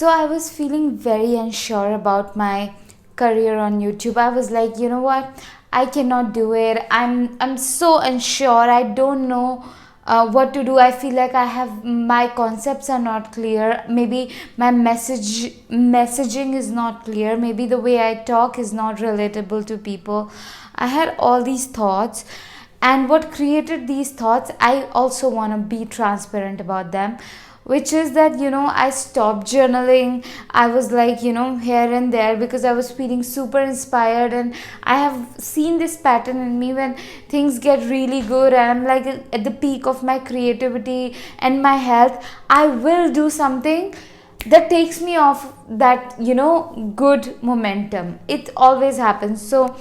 So I was feeling very unsure about my career on YouTube. I was like, you know what? I cannot do it. I'm so unsure. I don't know what to do. I feel like I have my concepts are not clear. Maybe my messaging is not clear. Maybe the way I talk is not relatable to people. I had all these thoughts, and what created these thoughts, I also want to be transparent about them, which is that I stopped journaling. I was like, here and there, because I was feeling super inspired, and I have seen this pattern in me. When things get really good and I'm like at the peak of my creativity and my health, I will do something that takes me off that good momentum. It always happens. So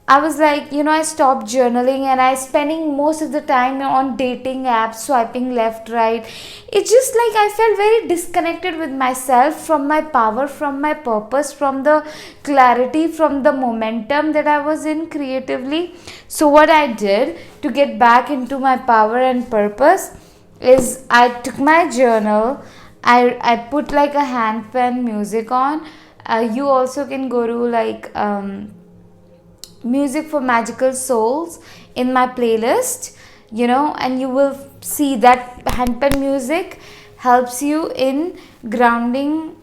I was like, I stopped journaling, and I spending most of the time on dating apps, swiping left, right. It's just like I felt very disconnected with myself, from my power, from my purpose, from the clarity, from the momentum that I was in creatively. So what I did to get back into my power and purpose is I took my journal. I put like a hand pen music on. You also can go to like Music for Magical Souls in my playlist, and you will see that handpan music helps you in grounding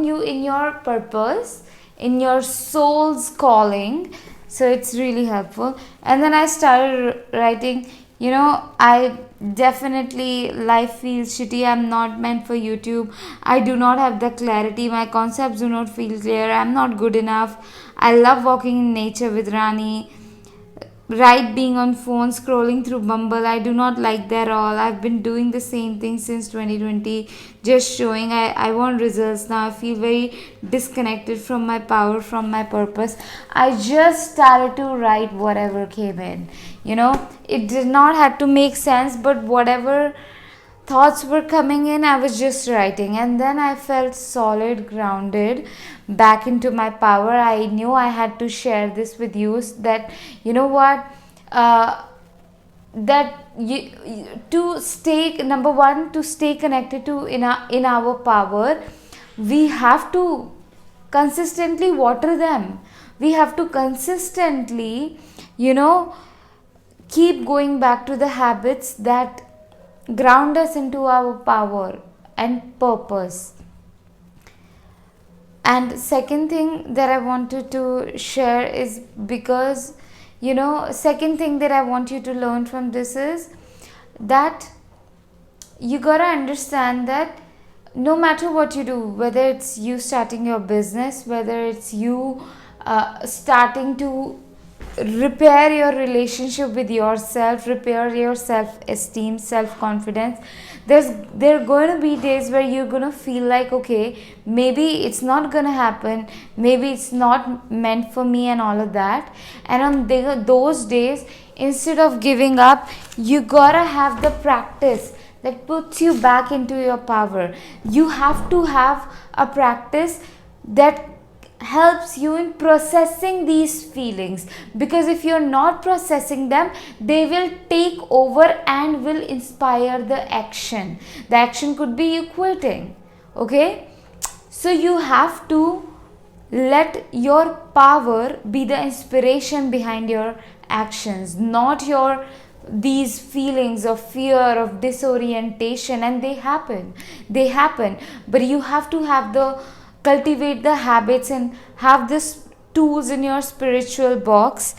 you in your purpose, in your soul's calling. So it's really helpful. And then I started writing. I definitely, life feels shitty. I'm not meant for YouTube. I do not have the clarity. My concepts do not feel clear. I'm not good enough. I love walking in nature with Rani. Right, being on phone scrolling through Bumble, I do not like that at all. I've been doing the same thing since 2020, just showing. I want results now. I feel very disconnected from my power, from my purpose. I just started to write whatever came in. It did not have to make sense, but whatever thoughts were coming in, I was just writing. And then I felt solid, grounded, back into my power. I knew I had to share this with you, that what, that to stay, number one, to stay connected to in our power, we have to consistently water them. We have to consistently keep going back to the habits that ground us into our power and purpose. And second thing that I wanted to share is, because second thing that I want you to learn from this is that you gotta understand that no matter what you do, whether it's you starting your business, whether it's you starting to repair your relationship with yourself, repair your self-esteem, self-confidence, there are going to be days where you're going to feel like, okay, maybe it's not going to happen, maybe it's not meant for me, and all of that. And on those days, instead of giving up, you gotta have the practice that puts you back into your power. You have to have a practice that helps you in processing these feelings, because if you're not processing them, they will take over and will inspire the action. The action could be you quitting. Okay, so you have to let your power be the inspiration behind your actions, not your these feelings of fear, of disorientation. And they happen, but you have to have the cultivate the habits and have this tools in your spiritual box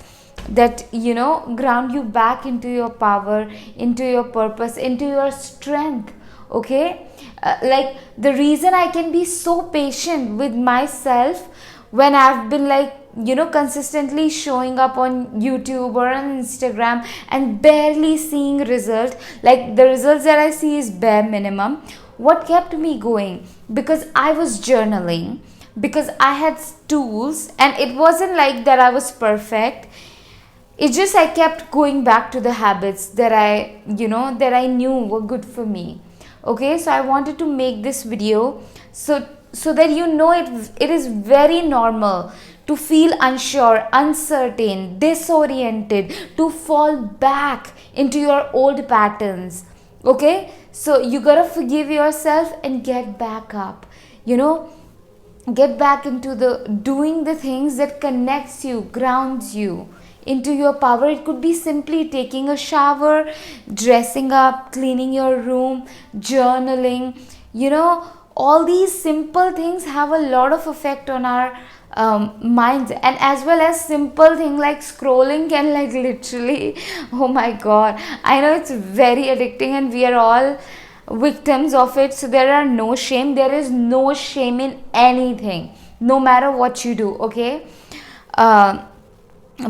that ground you back into your power, into your purpose, into your strength. Okay, like the reason I can be so patient with myself when I've been like consistently showing up on YouTube or on Instagram and barely seeing result, like the results that I see is bare minimum. What kept me going? Because I was journaling, because I had tools, and it wasn't like that I was perfect. It's just I kept going back to the habits that I knew were good for me. Okay, so I wanted to make this video so that it is very normal to feel unsure, uncertain, disoriented, to fall back into your old patterns. Okay, so you gotta forgive yourself and get back up, you know, get back into the doing the things that connects you, grounds you into your power. It could be simply taking a shower, dressing up, cleaning your room, journaling, you know, all these simple things have a lot of effect on our minds. And as well as simple thing like scrolling can like literally oh my god, I know it's very addicting and we are all victims of it. So there are no shame, there is no shame in anything, no matter what you do. Okay, uh,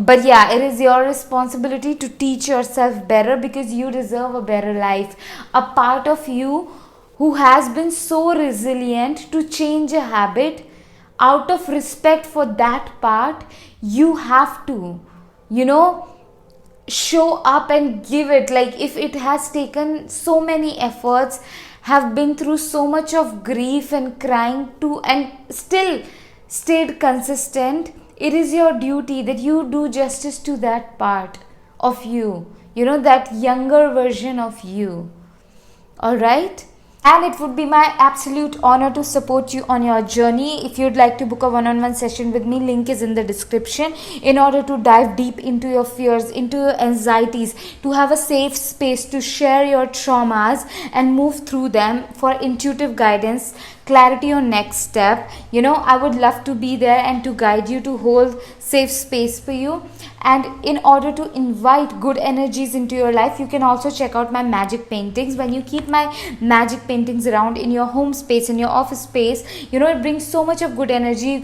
but yeah, it is your responsibility to teach yourself better, because you deserve a better life. A part of you who has been so resilient to change a habit, out of respect for that part, you have to, you know, show up and give it. Like if it has taken so many efforts, have been through so much of grief and crying to, and still stayed consistent, it is your duty that you do justice to that part of you, you know, that younger version of you. All right, and it would be my absolute honor to support you on your journey. If you'd like to book a one-on-one session with me, link is in the description, in order to dive deep into your fears, into your anxieties, to have a safe space to share your traumas and move through them, for intuitive guidance, clarity on next step. You know, I would love to be there and to guide you, to hold safe space for you. And in order to invite good energies into your life, you can also check out my magic paintings. When you keep my magic paintings around in your home space, in your office space, you know, it brings so much of good energy. You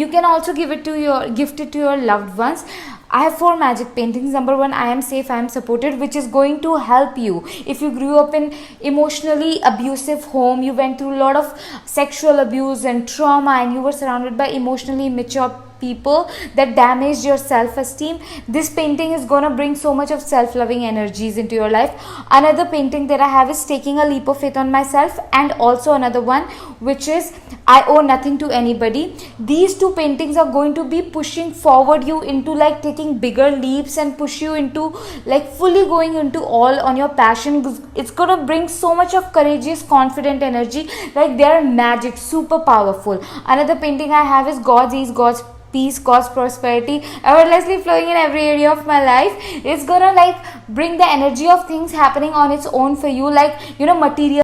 can also gift it to your loved ones. I have 4 magic paintings. Number 1, I am safe, I am supported, which is going to help you. If you grew up in emotionally abusive home, you went through a lot of sexual abuse and trauma, and you were surrounded by emotionally immature people that damaged your self-esteem, this painting is gonna bring so much of self-loving energies into your life. Another painting that I have is taking a leap of faith on myself, and also another one which is I owe nothing to anybody. These 2 paintings are going to be pushing forward you into like taking bigger leaps and push you into like fully going into all on your passion. It's gonna bring so much of courageous, confident energy, like they are magic, super powerful. Another painting I have is God's ease, God's peace, God's prosperity, effortlessly flowing in every area of my life. It's gonna like bring the energy of things happening on its own for you, like, you know, material